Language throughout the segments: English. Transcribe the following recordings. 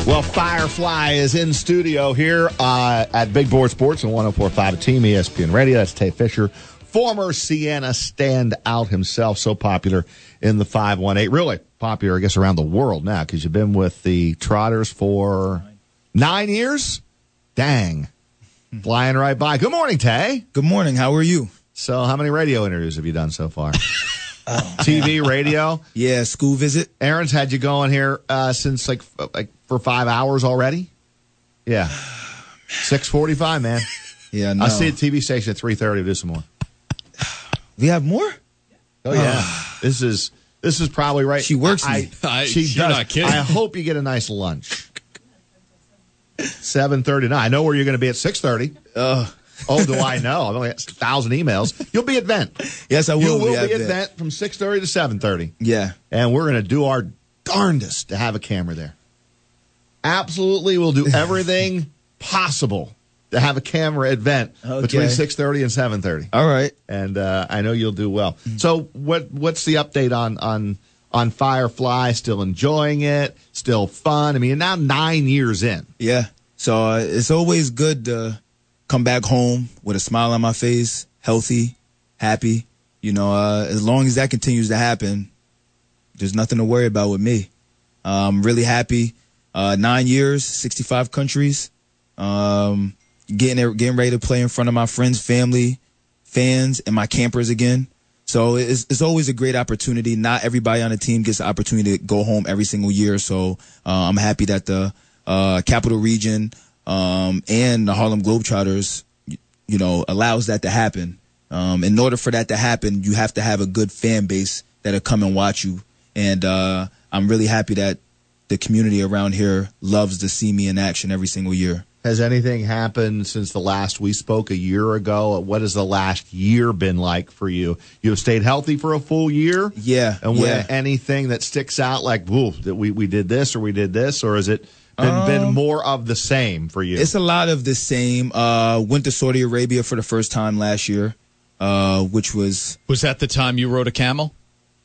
Well, Firefly is in studio here at Big Board Sports on 104.5 Team ESPN Radio. That's Tay Fisher, former Siena standout himself, so popular in the 518. Really popular, I guess, around the world now because you've been with the Trotters for 9 years? Dang. Flying right by. Good morning, Tay. Good morning. How are you? So how many radio interviews have you done so far? TV, radio? Yeah, school visit. Aaron's had you going here since like for 5 hours already? Yeah. 6:45, man. Yeah, no. I see a TV station at 3:30 to do some more. We have more? Oh, yeah. This is probably right. She works me. She does. Not kidding. I hope you get a nice lunch. 7:39. I know where you're going to be at 6:30. Oh, do I know? I've only got 1,000 emails. You'll be at Vent. Yes, I will. You will be at Vent from 6:30 to 7:30. Yeah. And we're going to do our darndest to have a camera there. Absolutely, we'll do everything possible to have a camera at Vent between 6:30 and 7:30. All right. And I know you'll do well. So what's the update on Firefly? Still enjoying it? Still fun? I mean, you're now 9 years in. Yeah. So it's always good to come back home with a smile on my face, healthy, happy. You know, as long as that continues to happen, there's nothing to worry about with me. I'm really happy. 9 years, 65 countries. Getting ready to play in front of my friends, family, fans, and my campers again. So it's always a great opportunity. Not everybody on the team gets the opportunity to go home every single year. So I'm happy that the Capital Region and the Harlem Globetrotters, you know, allows that to happen. In order for that to happen, you have to have a good fan base that'll come and watch you. And I'm really happy that the community around here loves to see me in action every single year. Has anything happened since the last we spoke a year ago? What has the last year been like for you? You have stayed healthy for a full year? Yeah. And anything that sticks out like, whoa, that we did this, or has it been more of the same for you? It's a lot of the same. Went to Saudi Arabia for the first time last year, which was... Was that the time you rode a camel?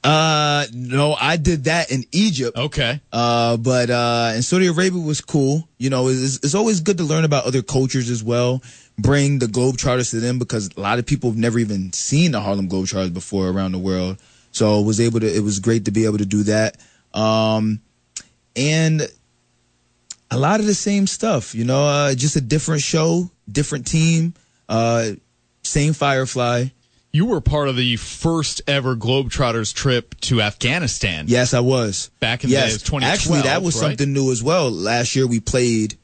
No, I did that in Egypt. Okay. But in Saudi Arabia was cool. You know, it's always good to learn about other cultures as well. Bring the Globetrotters to them because a lot of people have never even seen the Harlem Globetrotters before around the world. So it was great to be able to do that. And a lot of the same stuff, you know, just a different show, different team, same Firefly. You were part of the first ever Globetrotters trip to Afghanistan. Yes, I was. Back in the day, it was 2012. Actually, that was something new as well. Last year we played,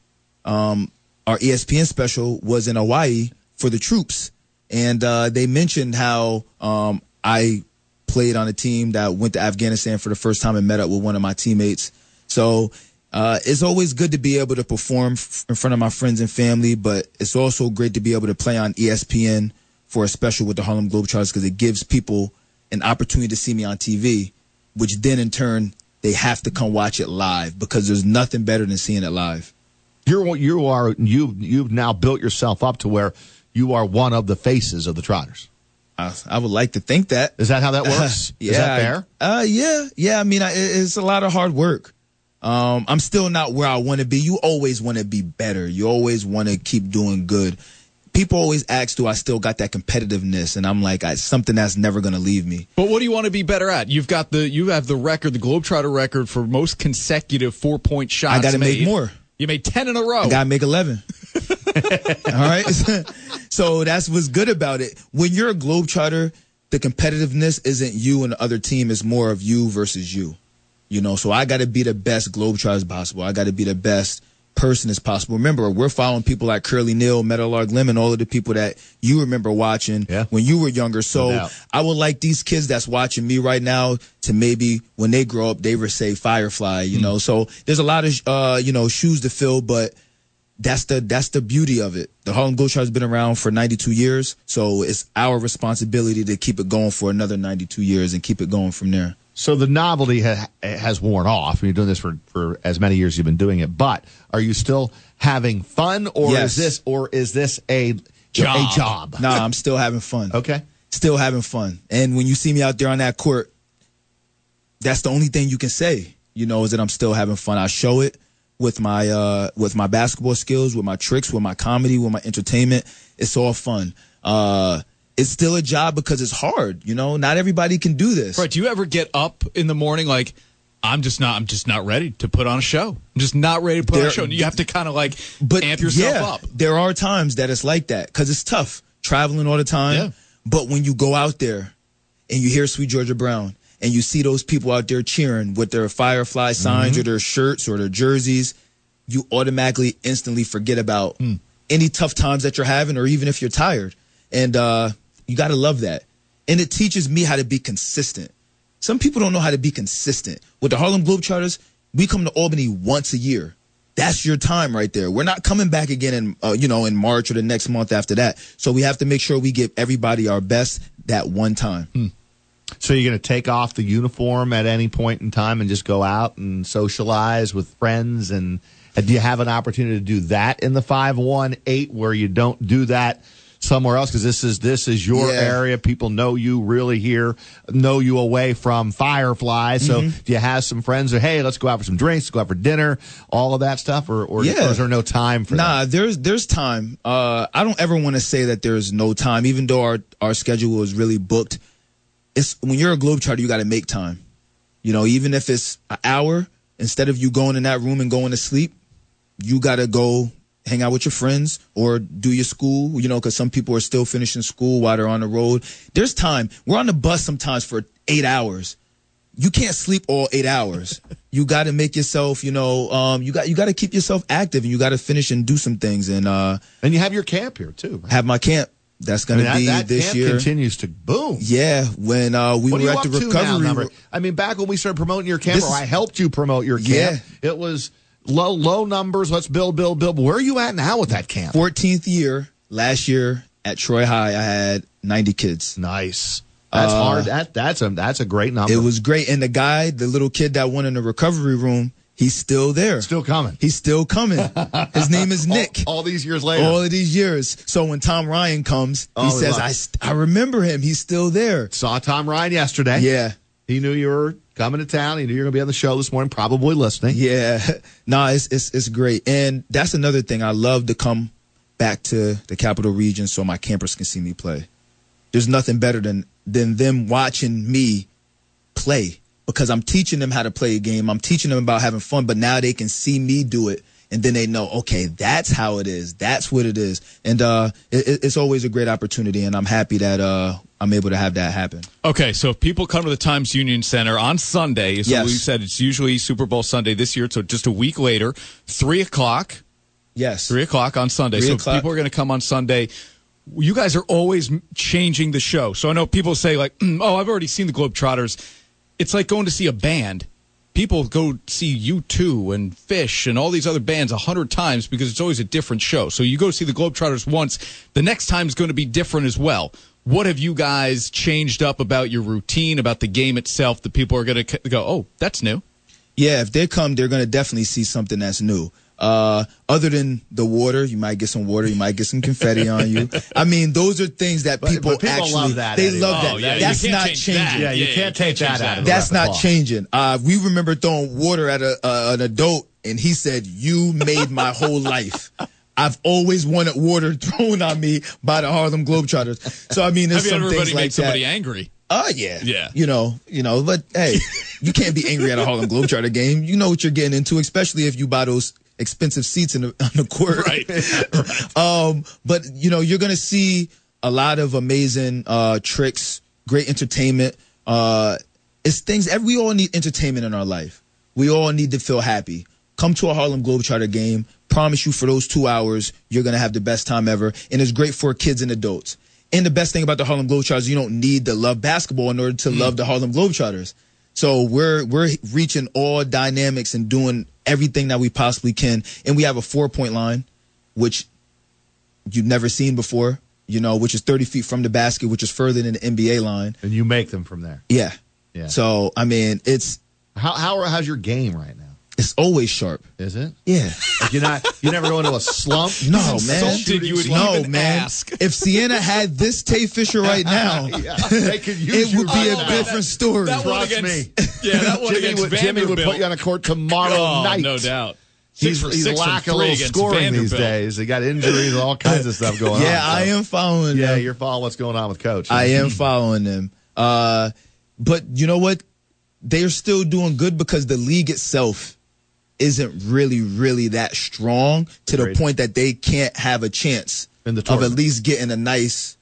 our ESPN special was in Hawaii for the troops. And they mentioned how I played on a team that went to Afghanistan for the first time and met up with one of my teammates. So it's always good to be able to perform in front of my friends and family, but it's also great to be able to play on ESPN for a special with the Harlem Globetrotters because it gives people an opportunity to see me on TV, which then in turn they have to come watch it live because there's nothing better than seeing it live. You've now built yourself up to where you are one of the faces of the Trotters. I would like to think that. Is that how that works? Yeah. Is that fair? Yeah. I mean, it's a lot of hard work. I'm still not where I want to be. You always want to be better. You always want to keep doing good. People always ask, do I still got that competitiveness? And I'm like, it's something that's never going to leave me. But what do you want to be better at? You have the record, the Globetrotter record for most consecutive 4-point shots. I got to make more. You made 10 in a row. I got to make 11. All right. So that's what's good about it. When you're a Globetrotter, the competitiveness isn't you and the other team. It's more of you versus you. You know, so I got to be the best Globetrotter as possible. I got to be the best person as possible. Remember, we're following people like Curly Neal, Meadowlark Lemon, all of the people that you remember watching when you were younger. So I would like these kids that's watching me right now to maybe when they grow up, they would say Firefly, you know. So there's a lot of, shoes to fill, but that's the beauty of it. The Harlem Globetrotters has been around for 92 years. So it's our responsibility to keep it going for another 92 years and keep it going from there. So the novelty has worn off. You're doing this for as many years as you've been doing it. But are you still having fun, or is this a job? No, I'm still having fun. Okay, still having fun. And when you see me out there on that court, that's the only thing you can say. You know, is that I'm still having fun. I show it. with my basketball skills, with my tricks, with my comedy, with my entertainment. It's all fun. It's still a job because it's hard. You know, not everybody can do this. Right. Do you ever get up in the morning like, I'm just not ready to put on a show. I'm just not ready to put on a show. And you have to kind of like amp yourself up. There are times that it's like that because it's tough traveling all the time. Yeah. But when you go out there and you hear Sweet Georgia Brown and you see those people out there cheering with their Firefly signs or their shirts or their jerseys, you automatically instantly forget about any tough times that you're having or even if you're tired. And you got to love that. And it teaches me how to be consistent. Some people don't know how to be consistent. With the Harlem Globetrotters, we come to Albany once a year. That's your time right there. We're not coming back again in March or the next month after that. So we have to make sure we give everybody our best that one time. So you're going to take off the uniform at any point in time and just go out and socialize with friends? And do you have an opportunity to do that in the 5-1-8 where you don't do that somewhere else? Because this is your area. People know you really here, know you away from Firefly. So do you have some friends who, hey, let's go out for some drinks, go out for dinner, all of that stuff? Or is there no time for that? Nah, there's time. I don't ever want to say that there's no time, even though our schedule is really booked. It's when you're a Globetrotter, you got to make time. You know, even if it's an hour, instead of you going in that room and going to sleep, you got to go hang out with your friends or do your school, you know, because some people are still finishing school while they're on the road. There's time. We're on the bus sometimes for 8 hours. You can't sleep all 8 hours. You got to make yourself, you got to keep yourself active, and you got to finish and do some things. And you have your camp here too, right? Have my camp. That's going to be that this camp year. Continues to boom. Yeah, when we were at the recovery. I mean, back when we started promoting your camp, or I helped you promote your camp, it was low numbers. Let's build. Where are you at now with that camp? 14th year. Last year at Troy High, I had 90 kids. Nice. That's hard. That's a great number. It was great. And the little kid that went in the recovery room, he's still there. Still coming. He's still coming. His name is Nick. All these years later. All of these years. So when Tom Ryan comes, he says, I remember him. He's still there. Saw Tom Ryan yesterday. Yeah. He knew you were coming to town. He knew you were going to be on the show this morning, probably listening. Yeah. No, it's great. And that's another thing. I love to come back to the Capital Region so my campers can see me play. There's nothing better than them watching me play, because I'm teaching them how to play a game. I'm teaching them about having fun, but now they can see me do it, and then they know, okay, that's how it is. That's what it is. And it's always a great opportunity, and I'm happy that I'm able to have that happen. Okay, so if people come to the Times Union Center on Sunday, so we said it's usually Super Bowl Sunday this year, so just a week later, 3 o'clock. Yes. 3 o'clock on Sunday. So people are going to come on Sunday. You guys are always changing the show. So I know people say, like, oh, I've already seen the Globetrotters. It's like going to see a band. People go see U2 and Fish and all these other bands 100 times because it's always a different show. So you go see the Globetrotters once, the next time is going to be different as well. What have you guys changed up about your routine, about the game itself, that people are going to go, oh, that's new? Yeah, if they come, they're going to definitely see something that's new. Other than the water, you might get some water, you might get some confetti on you. I mean, those are things that people actually love that. They love that. Yeah, that's not changing. Yeah, you can't take that out of it. That's not changing. We remember throwing water at an adult, and he said, "You made my whole life. I've always wanted water thrown on me by the Harlem Globetrotters." So I mean, there's some things like that. Somebody angry? Yeah. You know, but hey, you can't be angry at a Harlem Globetrotter game. You know what you're getting into, especially if you buy those expensive seats on the court. Right. But you know, you're going to see a lot of amazing tricks, great entertainment. It's things, we all need entertainment in our life. We all need to feel happy. Come to a Harlem Globetrotter game. Promise you, for those 2 hours, you're going to have the best time ever. And it's great for kids and adults. And the best thing about the Harlem Globetrotters, you don't need to love basketball in order to love the Harlem Globetrotters. So we're reaching all dynamics and doing everything that we possibly can. And we have a 4-point line, which you've never seen before, you know, which is 30 feet from the basket, which is further than the NBA line. And you make them from there. Yeah. Yeah. So, I mean, it's... How's your game right now? It's always sharp. Is it? Yeah. Like you never go into a slump? No, man. No, man. Ask. If Siena had this Tay Fisher right now, they could use it would be a different story. Trust me. Yeah, that one against Vanderbilt. Jimmy would put you on a court tomorrow night. No doubt. He's lacking a little scoring these days. He got injuries, all kinds of stuff going on. Yeah, I am following them. Yeah, you're following what's going on with Coach. I am following them. But you know what? They're still doing good because the league itself isn't really that strong to the point that they can't have a chance of at least getting a nice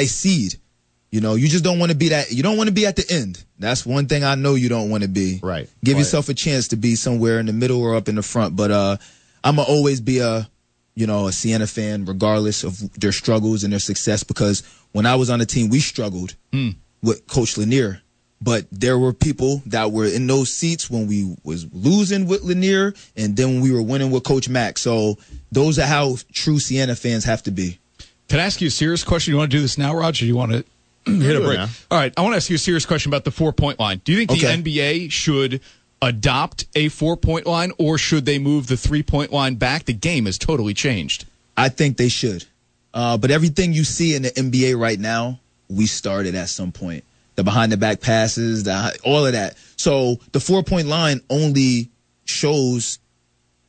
seed. You know, you just don't want to be that. You don't want to be at the end. That's one thing I know you don't want to be. Right. Give yourself a chance to be somewhere in the middle or up in the front. But I'm going to always be a Siena fan, regardless of their struggles and their success, because when I was on the team, we struggled with Coach Lanier. But there were people that were in those seats when we was losing with Lanier and then when we were winning with Coach Mack. So those are how true Siena fans have to be. Can I ask you a serious question? You want to do this now, Rodger? You want to hit a break? All right. I want to ask you a serious question about the 4-point line. Do you think the NBA should adopt a 4-point line, or should they move the 3-point line back? The game has totally changed. I think they should. But everything you see in the NBA right now, we started at some point. The behind-the-back passes, all of that. So the 4-point line only shows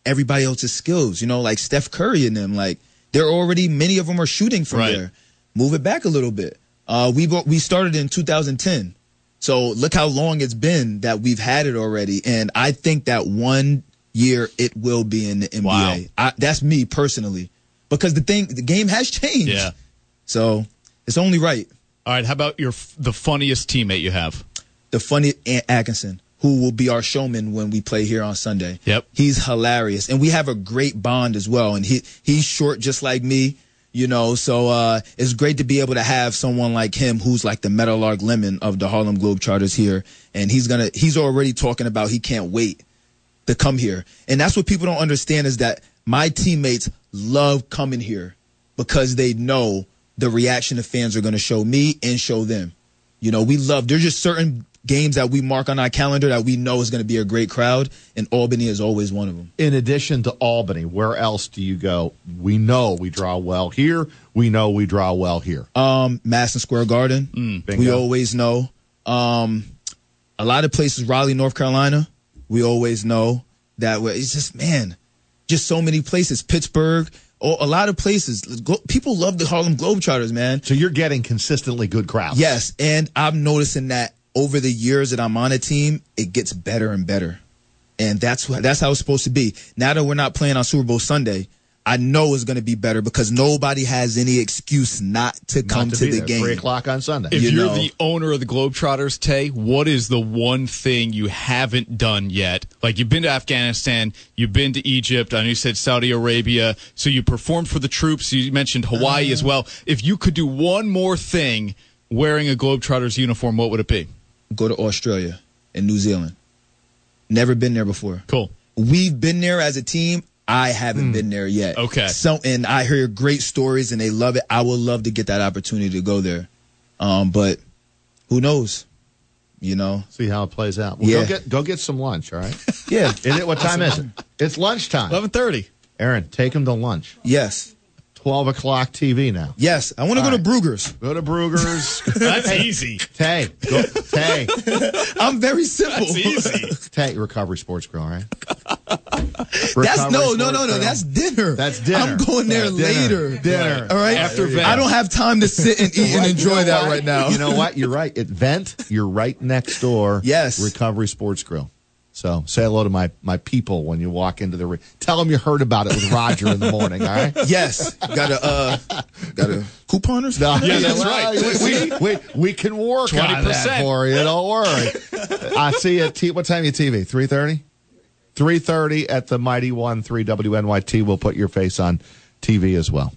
everybody else's skills. You know, like Steph Curry and them. Like, they're already, many of them are shooting from there. Move it back a little bit. We started in 2010. So look how long it's been that we've had it already. And I think that one year it will be in the NBA. Wow. That's me personally. Because the game has changed. Yeah. So it's only right. All right, how about the funniest teammate you have? The funny Ant Atkinson, who will be our showman when we play here on Sunday. Yep. He's hilarious. And we have a great bond as well. And he's short just like me, you know, so it's great to be able to have someone like him who's like the Meadowlark Lemon of the Harlem Globetrotters here. And he's already talking about he can't wait to come here. And that's what people don't understand, is that my teammates love coming here because they know the reaction the fans are going to show me and show them. You know, there's just certain games that we mark on our calendar that we know is going to be a great crowd, and Albany is always one of them. In addition to Albany, where else do you go? We know we draw well here. We know we draw well here. Madison Square Garden. We always know. A lot of places, Raleigh, North Carolina, we always know that it's just, just so many places. Pittsburgh. A lot of places. People love the Harlem Globetrotters, man. So you're getting consistently good crowds. Yes, and I'm noticing that over the years that I'm on a team, it gets better and better. And that's how it's supposed to be. Now that we're not playing on Super Bowl Sunday, I know it's going to be better because nobody has any excuse not to come to the game. 3 o'clock on Sunday. If you're the owner of the Globetrotters, Tay, what is the one thing you haven't done yet? Like, you've been to Afghanistan, you've been to Egypt, I know you said Saudi Arabia, so you performed for the troops, you mentioned Hawaii as well. If you could do one more thing wearing a Globetrotters uniform, what would it be? Go to Australia and New Zealand. Never been there before. Cool. We've been there as a team. I haven't been there yet. Okay. And I hear great stories and they love it. I would love to get that opportunity to go there. But who knows? You know? See how it plays out. Well, go get some lunch, all right? Yeah. What time is it? It's lunchtime. 11:30. Aaron, take him to lunch. Yes. 12 o'clock TV now. Yes. I want to go to Bruegger's. Go to Bruegger's. That's easy. Tay. I'm very simple. That's easy. Tay, Recovery Sports Grill, all right? No. That's dinner. That's dinner. I'm going there later. Dinner. All right. After Vent. I don't have time to sit and eat and enjoy that right now. You know what? You're right. At Vent, you're right next door. Yes. Recovery Sports Grill. So say hello to my people when you walk into the tell them you heard about it with Rodger in the morning, all right? Yes. Got a couponers? No, yeah, that's right. We can work 20% on that for you. Don't worry. I see you at what time you TV? 3:30? 3:30 at the Mighty 1-3 WNYT. We'll put your face on TV as well.